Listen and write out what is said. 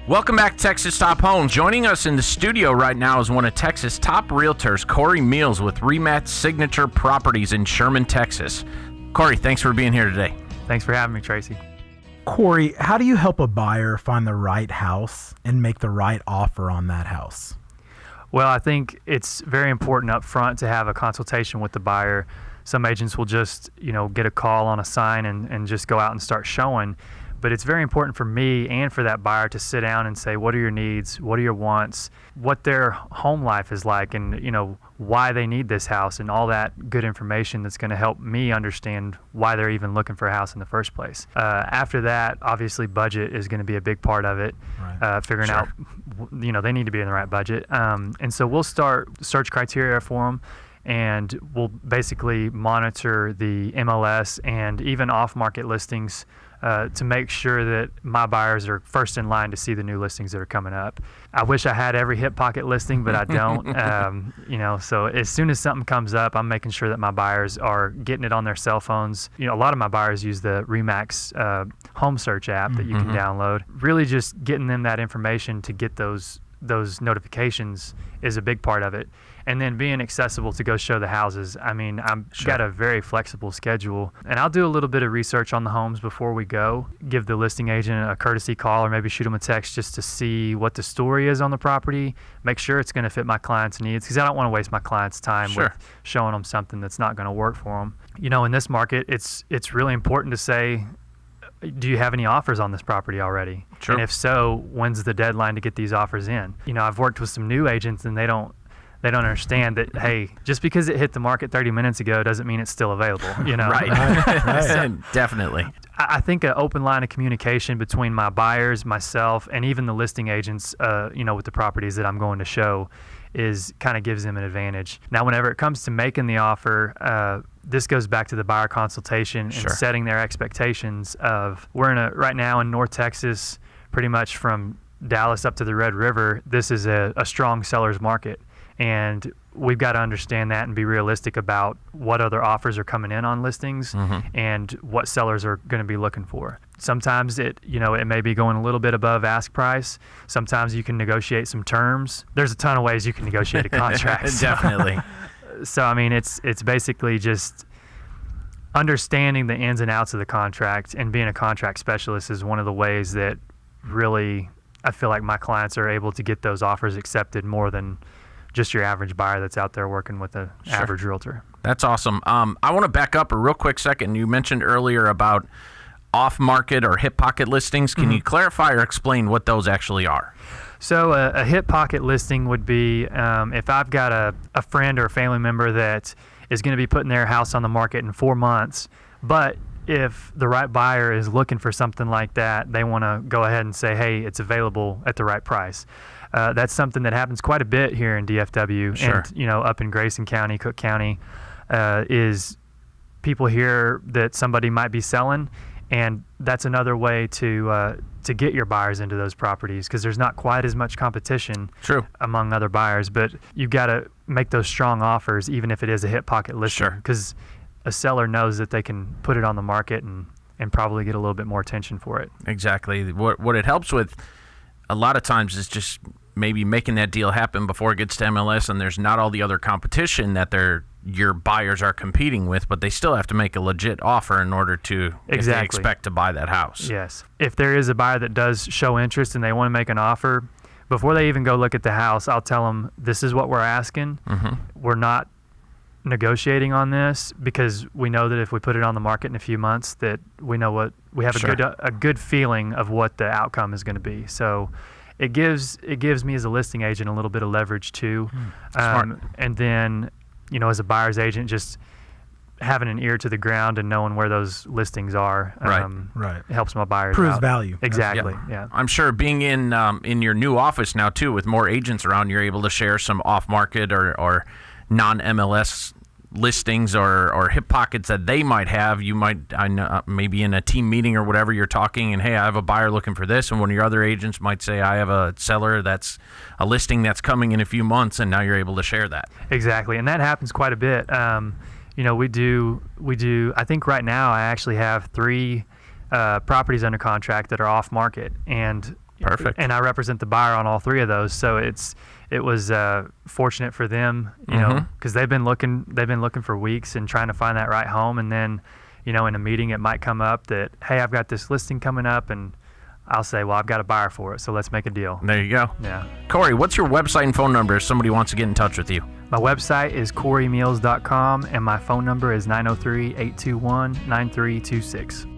Welcome back to Texas Top Homes. Joining us in the studio right now is one of Texas' top realtors, Cory Meals with Rematch Signature Properties in Sherman, Texas. Cory, thanks for being here today. Thanks for having me, Tracy. Cory, how do you help a buyer find the right house and make the right offer on that house? Well, I think it's very important up front to have a consultation with the buyer. Some agents will just, get a call on a sign and just go out and start showing. But it's very important for me and for that buyer to sit down and say, what are your needs? What are your wants? What their home life is like, and why they need this house, and all that good information that's going to help me understand why they're even looking for a house in the first place. After that, obviously budget is going to be a big part of it. Right. Figuring out, they need to be in the right budget. And so we'll start search criteria for them. And we'll basically monitor the MLS and even off-market listings to make sure that my buyers are first in line to see the new listings that are coming up. I wish I had every hip pocket listing, but I don't. So as soon as something comes up, I'm making sure that my buyers are getting it on their cell phones. A lot of my buyers use the Remax home search app that you can download. Really just getting them that information to get those notifications is a big part of it. And then being accessible to go show the houses. I've got a very flexible schedule, and I'll do a little bit of research on the homes before we go, give the listing agent a courtesy call or maybe shoot them a text just to see what the story is on the property, make sure it's going to fit my client's needs, because I don't want to waste my client's time with showing them something that's not going to work for them. In this market, it's really important to say, do you have any offers on this property already? Sure. And if so, when's the deadline to get these offers in? I've worked with some new agents, and they don't understand that, hey, just because it hit the market 30 minutes ago doesn't mean it's still available. Right. Definitely. I think an open line of communication between my buyers, myself, and even the listing agents, with the properties that I'm going to show, is kind of gives them an advantage. Now, whenever it comes to making the offer, this goes back to the buyer consultation and setting their expectations of, right now in North Texas, pretty much from Dallas up to the Red River, this is a strong seller's market. And we've got to understand that and be realistic about what other offers are coming in on listings and what sellers are going to be looking for. Sometimes it may be going a little bit above ask price. Sometimes you can negotiate some terms. There's a ton of ways you can negotiate a contract. Definitely. So it's basically just understanding the ins and outs of the contract, and being a contract specialist is one of the ways that really I feel like my clients are able to get those offers accepted more than just your average buyer that's out there working with an average realtor. That's awesome. I want to back up a real quick second. You mentioned earlier about off-market or hip pocket listings. Can you clarify or explain what those actually are? So a hip pocket listing would be if I've got a friend or a family member that is going to be putting their house on the market in 4 months, but if the right buyer is looking for something like that, they want to go ahead and say, hey, it's available at the right price. That's something that happens quite a bit here in DFW and up in Grayson County, Cook County, is people hear that somebody might be selling, and that's another way to get your buyers into those properties, because there's not quite as much competition among other buyers. But you've got to make those strong offers, even if it is a hip pocket listing, because a seller knows that they can put it on the market and probably get a little bit more attention for it. Exactly. What it helps with a lot of times is just maybe making that deal happen before it gets to MLS, and there's not all the other competition that your buyers are competing with, but they still have to make a legit offer in order to if they expect to buy that house. Yes. If there is a buyer that does show interest and they want to make an offer, before they even go look at the house, I'll tell them, this is what we're asking. We're not negotiating on this, because we know that if we put it on the market in a few months, that we know we have a good feeling of what the outcome is going to be. So it gives me as a listing agent a little bit of leverage too. And then as a buyer's agent, just having an ear to the ground and knowing where those listings are helps my buyers proves out. Value. Exactly. Yeah. I'm sure being in your new office now too, with more agents around, you're able to share some off-market or non-MLS listings or hip pockets that they might have. You might, I know, maybe in a team meeting or whatever, you're talking and, hey, I have a buyer looking for this, and one of your other agents might say, I have a seller that's a listing that's coming in a few months, and now you're able to share that. Exactly, and that happens quite a bit. We do. I think right now I actually have 3 properties under contract that are off market, and Perfect. And I represent the buyer on all 3 of those, so it was fortunate for them, you know, because they've been looking for weeks and trying to find that right home, and then, you know, in a meeting it might come up that, hey, I've got this listing coming up, and I'll say, well, I've got a buyer for it, so let's make a deal. There you go. Yeah. Cory, what's your website and phone number if somebody wants to get in touch with you? My website is corymeals.com, and my phone number is 903-821-9326.